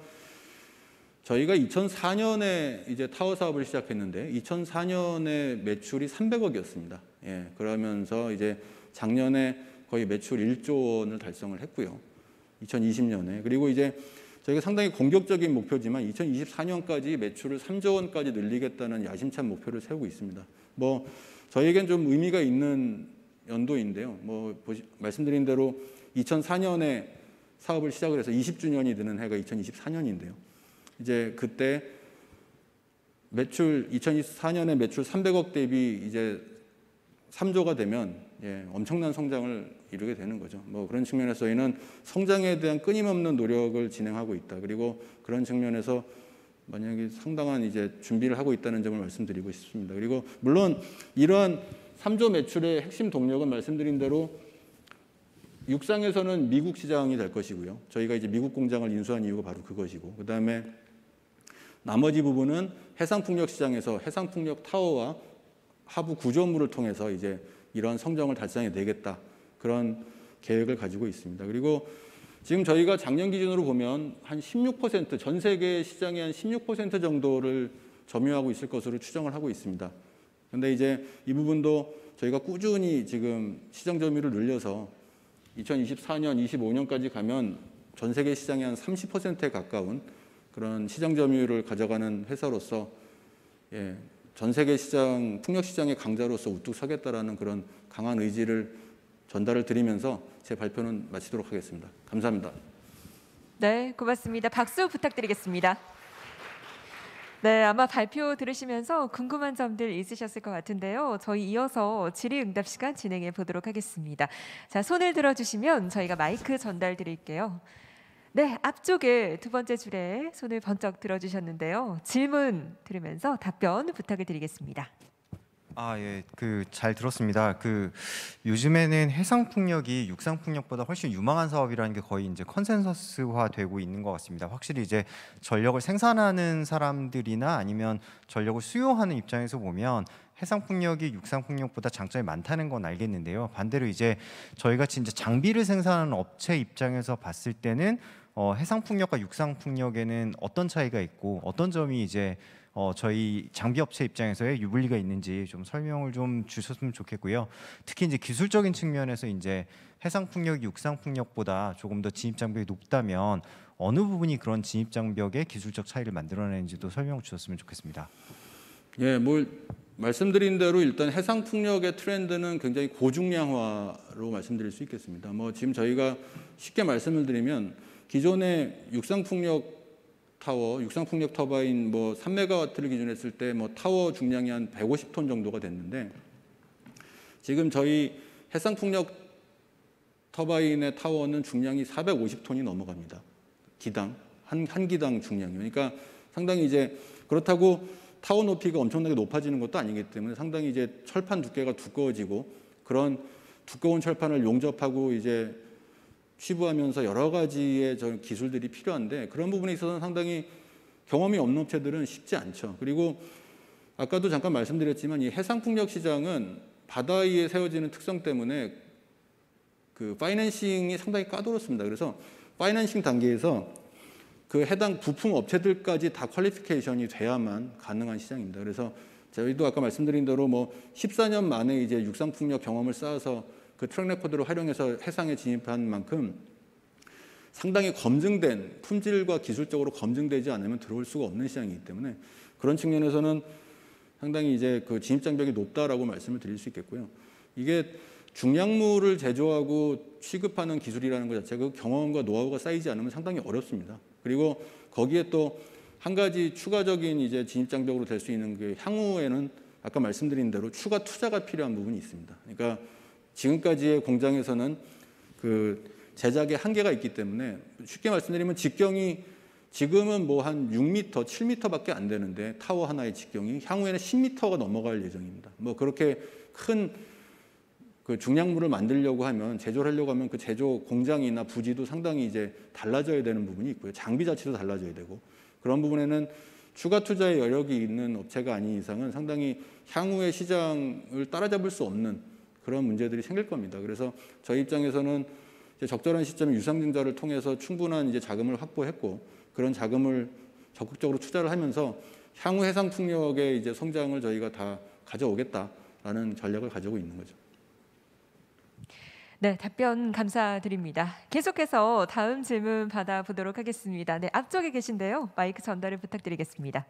저희가 2004년에 이제 타워 사업을 시작했는데 2004년에 매출이 300억이었습니다. 예, 그러면서 이제 작년에 거의 매출 1조 원을 달성을 했고요. 2020년에. 그리고 이제 저희가 상당히 공격적인 목표지만 2024년까지 매출을 3조 원까지 늘리겠다는 야심찬 목표를 세우고 있습니다. 뭐 저희에겐 좀 의미가 있는 연도인데요. 뭐 말씀드린 대로 2004년에 사업을 시작을 해서 20주년이 되는 해가 2024년인데요. 이제 그때 매출 2024년에 매출 300억 대비 이제 3조가 되면 엄청난 성장을 이루게 되는 거죠. 뭐 그런 측면에서 저희는 성장에 대한 끊임없는 노력을 진행하고 있다. 그리고 그런 측면에서 만약에 상당한 이제 준비를 하고 있다는 점을 말씀드리고 싶습니다. 그리고 물론 이러한 3조 매출의 핵심 동력은 말씀드린 대로 육상에서는 미국 시장이 될 것이고요. 저희가 이제 미국 공장을 인수한 이유가 바로 그것이고, 그다음에 나머지 부분은 해상풍력 시장에서 해상풍력 타워와 하부 구조물을 통해서 이제 이러한 성장을 달성해 내겠다, 그런 계획을 가지고 있습니다. 그리고 지금 저희가 작년 기준으로 보면 한 16%, 전 세계 시장의 한 16% 정도를 점유하고 있을 것으로 추정을 하고 있습니다. 그런데 이제 이 부분도 저희가 꾸준히 지금 시장 점유율을 늘려서 2024년, 25년까지 가면 전 세계 시장의 한 30%에 가까운 그런 시장 점유율을 가져가는 회사로서 전 세계 시장, 풍력 시장의 강자로서 우뚝 서겠다라는 그런 강한 의지를 전달을 드리면서 제 발표는 마치도록 하겠습니다. 감사합니다. 네, 고맙습니다. 박수 부탁드리겠습니다. 네, 아마 발표 들으시면서 궁금한 점들 있으셨을 것 같은데요. 저희 이어서 질의응답 시간 진행해 보도록 하겠습니다. 자, 손을 들어주시면 저희가 마이크 전달 드릴게요. 네, 앞쪽에 두 번째 줄에 손을 번쩍 들어주셨는데요. 질문 들으면서 답변 부탁을 드리겠습니다. 예, 잘 들었습니다. 요즘에는 해상 풍력이 육상 풍력보다 훨씬 유망한 사업이라는 게 거의 이제 컨센서스화되고 있는 것 같습니다. 확실히 이제 전력을 생산하는 사람들이나 아니면 전력을 수요하는 입장에서 보면 해상 풍력이 육상 풍력보다 장점이 많다는 건 알겠는데요. 반대로 이제 저희 같이 이제 장비를 생산하는 업체 입장에서 봤을 때는 해상 풍력과 육상 풍력에는 어떤 차이가 있고 어떤 점이 이제 저희 장비 업체 입장에서의 유불리가 있는지 좀 설명을 좀 주셨으면 좋겠고요. 특히 이제 기술적인 측면에서 이제 해상 풍력이 육상 풍력보다 조금 더 진입 장벽이 높다면 어느 부분이 그런 진입 장벽의 기술적 차이를 만들어내는지도 설명을 주셨으면 좋겠습니다. 예, 말씀드린 대로 일단 해상 풍력의 트렌드는 굉장히 고중량화로 말씀드릴 수 있겠습니다. 지금 저희가 쉽게 말씀을 드리면 기존의 육상 풍력 타워, 육상 풍력 터바인 3메가와트를 기준으로 했을 때 타워 중량이 한 150톤 정도가 됐는데 지금 저희 해상 풍력 터바인의 타워는 중량이 450톤이 넘어갑니다. 기당 한 기당 중량이. 그러니까 상당히 이제 그렇다고 타워 높이가 엄청나게 높아지는 것도 아니기 때문에 상당히 이제 철판 두께가 두꺼워지고 그런 두꺼운 철판을 용접하고 이제 취부하면서 여러 가지의 기술들이 필요한데 그런 부분에 있어서는 상당히 경험이 없는 업체들은 쉽지 않죠. 그리고 아까도 잠깐 말씀드렸지만 이 해상풍력 시장은 바다 위에 세워지는 특성 때문에 파이낸싱이 상당히 까다롭습니다. 그래서 파이낸싱 단계에서 해당 부품 업체들까지 다 퀄리피케이션이 돼야만 가능한 시장입니다. 그래서 저희도 아까 말씀드린 대로 14년 만에 이제 육상풍력 경험을 쌓아서 트랙 레코드를 활용해서 해상에 진입한 만큼 상당히 검증된 품질과 기술적으로 검증되지 않으면 들어올 수가 없는 시장이기 때문에 그런 측면에서는 상당히 이제 진입 장벽이 높다라고 말씀을 드릴 수 있겠고요. 이게 중량물을 제조하고 취급하는 기술이라는 것 자체가 경험과 노하우가 쌓이지 않으면 상당히 어렵습니다. 그리고 거기에 또 한 가지 추가적인 이제 진입 장벽으로 될 수 있는 게 향후에는 아까 말씀드린 대로 추가 투자가 필요한 부분이 있습니다. 그러니까 지금까지의 공장에서는 제작에 한계가 있기 때문에 쉽게 말씀드리면 직경이 지금은 한 6m, 7m밖에 안 되는데 타워 하나의 직경이 향후에는 10m가 넘어갈 예정입니다. 그렇게 큰 중량물을 만들려고 하면 제조를 하려고 하면 제조 공장이나 부지도 상당히 이제 달라져야 되는 부분이 있고요. 장비 자체도 달라져야 되고 그런 부분에는 추가 투자의 여력이 있는 업체가 아닌 이상은 상당히 향후의 시장을 따라잡을 수 없는 그런 문제들이 생길 겁니다. 그래서 저희 입장에서는 이제 적절한 시점에 유상증자를 통해서 충분한 이제 자금을 확보했고 그런 자금을 적극적으로 투자를 하면서 향후 해상 풍력의 이제 성장을 저희가 다 가져오겠다라는 전략을 가지고 있는 거죠. 네, 답변 감사드립니다. 계속해서 다음 질문 받아보도록 하겠습니다. 네, 앞쪽에 계신데요. 마이크 전달을 부탁드리겠습니다.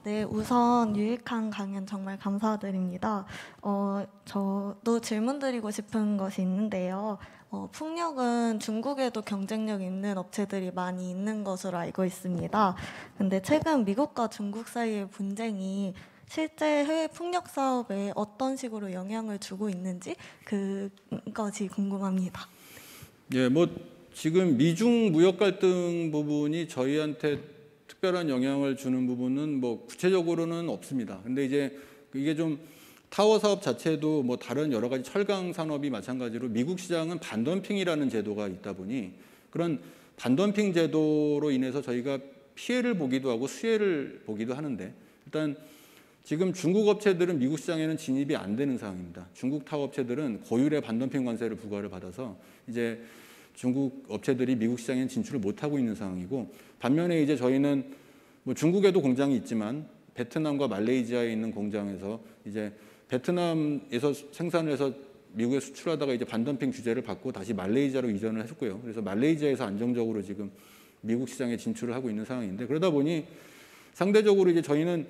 네, 우선 유익한 강연 정말 감사드립니다. 저도 질문드리고 싶은 것이 있는데요. 풍력은 중국에도 경쟁력 있는 업체들이 많이 있는 것으로 알고 있습니다. 근데 최근 미국과 중국 사이의 분쟁이 실제 해외 풍력 사업에 어떤 식으로 영향을 주고 있는지 그것이 궁금합니다. 예, 지금 미중 무역 갈등 부분이 저희한테 특별한 영향을 주는 부분은 구체적으로는 없습니다. 근데 이제 이게 좀 타워 사업 자체도 다른 여러 가지 철강 산업이 마찬가지로 미국 시장은 반덤핑이라는 제도가 있다 보니 그런 반덤핑 제도로 인해서 저희가 피해를 보기도 하고 수혜를 보기도 하는데 일단 지금 중국 업체들은 미국 시장에는 진입이 안 되는 상황입니다. 중국 타워 업체들은 고율의 반덤핑 관세를 부과를 받아서 이제 중국 업체들이 미국 시장에 진출을 못하고 있는 상황이고 반면에 이제 저희는 중국에도 공장이 있지만 베트남과 말레이시아에 있는 공장에서 이제 베트남에서 생산을 해서 미국에 수출하다가 이제 반덤핑 규제를 받고 다시 말레이시아로 이전을 했고요. 그래서 말레이시아에서 안정적으로 지금 미국 시장에 진출을 하고 있는 상황인데, 그러다 보니 상대적으로 이제 저희는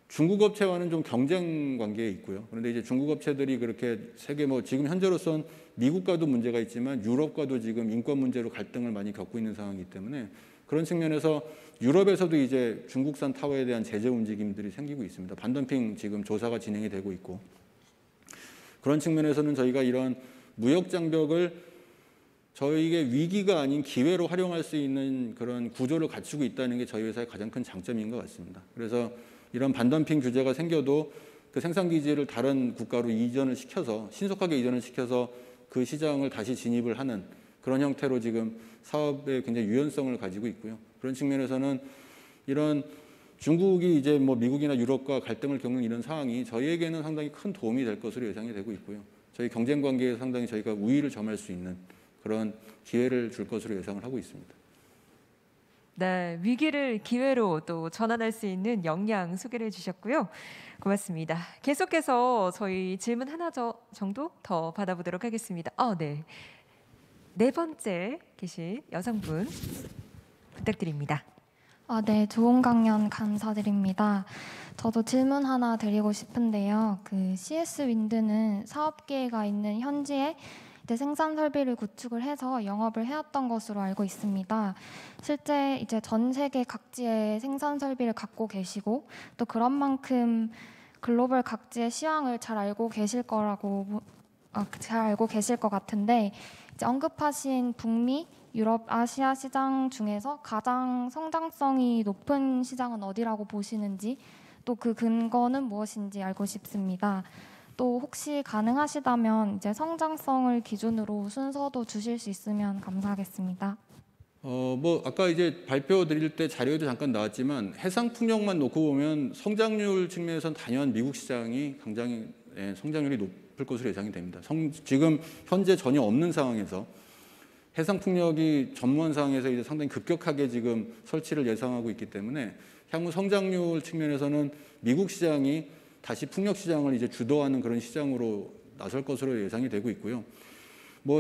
중국 업체와는 좀 경쟁 관계에 있고요. 그런데 이제 중국 업체들이 그렇게 세계 지금 현재로선 미국과도 문제가 있지만 유럽과도 지금 인권 문제로 갈등을 많이 겪고 있는 상황이기 때문에 그런 측면에서 유럽에서도 이제 중국산 타워에 대한 제재 움직임들이 생기고 있습니다. 반덤핑 지금 조사가 진행이 되고 있고, 그런 측면에서는 저희가 이런 무역 장벽을 저희에게 위기가 아닌 기회로 활용할 수 있는 그런 구조를 갖추고 있다는 게 저희 회사의 가장 큰 장점인 것 같습니다. 그래서 이런 반덤핑 규제가 생겨도 그 생산 기지를 다른 국가로 이전을 시켜서 신속하게 이전을 시켜서 그 시장을 다시 진입을 하는 그런 형태로 지금 사업의 굉장히 유연성을 가지고 있고요. 그런 측면에서는 이런 중국이 이제 미국이나 유럽과 갈등을 겪는 이런 상황이 저희에게는 상당히 큰 도움이 될 것으로 예상이 되고 있고요. 저희 경쟁 관계에 상당히 저희가 우위를 점할 수 있는 그런 기회를 줄 것으로 예상을 하고 있습니다. 네, 위기를 기회로 또 전환할 수 있는 역량 소개를 해주셨고요. 고맙습니다. 계속해서 저희 질문 하나 정도 더 받아보도록 하겠습니다. 네. 네 번째 계신 여성분 부탁드립니다. 네, 좋은 강연 감사드립니다. 저도 질문 하나 드리고 싶은데요. 그 CS 윈드는 사업 기회가 있는 현지에 이제 생산 설비를 구축을 해서 영업을 해왔던 것으로 알고 있습니다. 실제 이제 전 세계 각지의 생산 설비를 갖고 계시고 또 그런 만큼 글로벌 각지의 시황을 잘 알고 계실 것 같은데, 이제 언급하신 북미, 유럽, 아시아 시장 중에서 가장 성장성이 높은 시장은 어디라고 보시는지, 또 그 근거는 무엇인지 알고 싶습니다. 또 혹시 가능하시다면 이제 성장성을 기준으로 순서도 주실 수 있으면 감사하겠습니다. 아까 이제 발표 드릴 때 자료에도 잠깐 나왔지만 해상 풍력만 놓고 보면 성장률 측면에서는 단연 미국 시장이 굉장히 성장률이 높을 것으로 예상이 됩니다. 지금 현재 전혀 없는 상황에서 해상 풍력이 전무한 상황에서 이제 상당히 급격하게 지금 설치를 예상하고 있기 때문에 향후 성장률 측면에서는 미국 시장이 다시 풍력 시장을 이제 주도하는 그런 시장으로 나설 것으로 예상이 되고 있고요.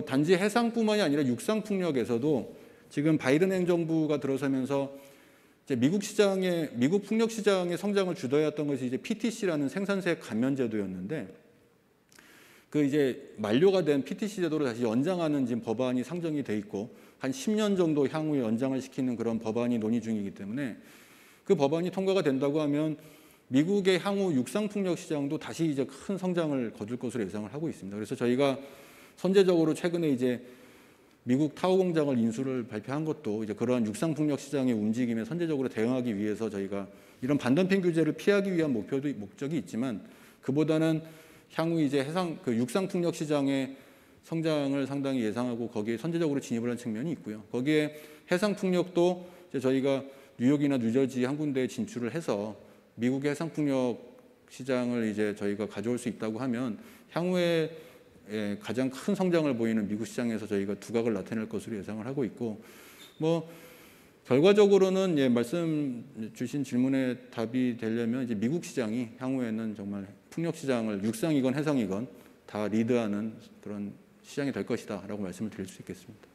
단지 해상뿐만이 아니라 육상 풍력에서도 지금 바이든 행정부가 들어서면서 이제 미국 풍력 시장의 성장을 주도해왔던 것이 이제 PTC라는 생산세 감면 제도였는데, 그 이제 만료가 된 PTC 제도를 다시 연장하는 지금 법안이 상정이 돼 있고 한 10년 정도 향후에 연장을 시키는 그런 법안이 논의 중이기 때문에 그 법안이 통과가 된다고 하면 미국의 향후 육상 풍력 시장도 다시 이제 큰 성장을 거둘 것으로 예상을 하고 있습니다. 그래서 저희가 선제적으로 최근에 이제 미국 타워 공장을 인수를 발표한 것도 이제 그러한 육상 풍력 시장의 움직임에 선제적으로 대응하기 위해서 저희가 이런 반덤핑 규제를 피하기 위한 목적이 있지만, 그보다는 향후 이제 육상 풍력 시장의 성장을 상당히 예상하고 거기에 선제적으로 진입을 한 측면이 있고요. 거기에 해상 풍력도 이제 저희가 뉴욕이나 뉴저지 한 군데에 진출을 해서 미국의 해상 풍력 시장을 이제 저희가 가져올 수 있다고 하면 향후에 가장 큰 성장을 보이는 미국 시장에서 저희가 두각을 나타낼 것으로 예상을 하고 있고, 결과적으로는 말씀 주신 질문에 답이 되려면 이제 미국 시장이 향후에는 정말 풍력 시장을 육상이건 해상이건 다 리드하는 그런 시장이 될 것이다라고 말씀을 드릴 수 있겠습니다.